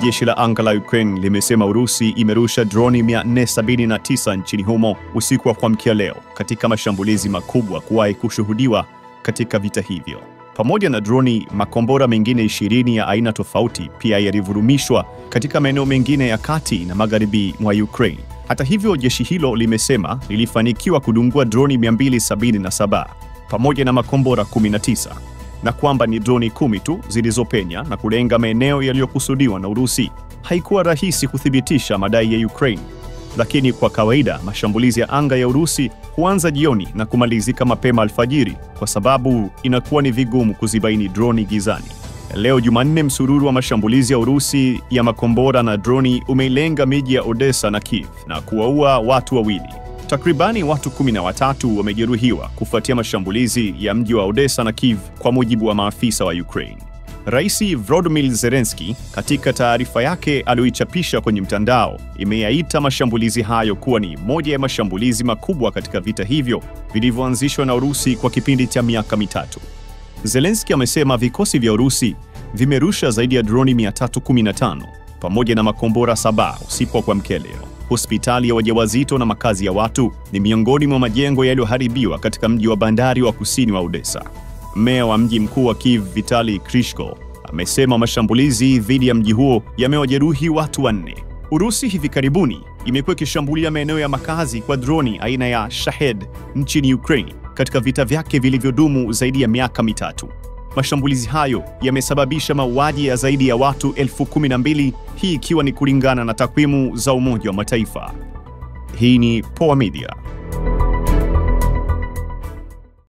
Jeshi la anga la Ukraine limesema Urusi imerusha droni 479 nchini humo usiku wa kuamkia leo katika mashambulizi makubwa kuwahi kushuhudiwa katika vita hivyo. Pamoja na droni, makombora mengine 20 ya aina tofauti pia yalivurumishwa katika maeneo mengine ya kati na magharibi mwa Ukraine. Hata hivyo, jeshi hilo limesema lilifanikiwa kudungua droni 277 pamoja na makombora 19 na kwamba ni droni 10 tu zilizopenya na kulenga maeneo yaliyokusudiwa na Urusi. Haikuwa rahisi kuthibitisha madai ya Ukraine, lakini kwa kawaida mashambulizi ya anga ya Urusi huanza jioni na kumalizika mapema alfajiri kwa sababu inakuwa ni vigumu kuzibaini droni gizani. Leo Jumanne, msururu wa mashambulizi ya Urusi ya makombora na droni umeilenga miji ya Odessa na Kiev na kuwaua watu wawili. Takribani watu 13 wamejeruhiwa kufuatia mashambulizi ya mji wa Odessa na Kiev, kwa mujibu wa maafisa wa Ukraine. Rais Volodymyr Zelensky katika taarifa yake aliyoichapisha kwenye mtandao imeyaita mashambulizi hayo kuwa ni moja ya mashambulizi makubwa katika vita hivyo vilivyoanzishwa na Urusi kwa kipindi cha miaka mitatu. Zelensky amesema vikosi vya Urusi vimerusha zaidi ya droni 315 pamoja na makombora 7 usiku wa kuamkia leo. Hospitali ya wajawazito na makazi ya watu ni miongoni mwa majengo yaliyoharibiwa katika mji wa bandari wa kusini wa Odessa. Meya wa mji mkuu wa Kiev, Vitali Klitschko, amesema mashambulizi dhidi ya mji huo yamewajeruhi watu 4. Urusi hivi karibuni imekuwa ikishambulia maeneo ya makazi kwa droni aina ya Shahed nchini Ukraine katika vita vyake vilivyodumu zaidi ya miaka mitatu. Mashambulizi hayo yamesababisha mauaji ya zaidi ya watu 12,000, hii ikiwa ni kulingana na takwimu za Umoja wa Mataifa. Hii ni Poa Media.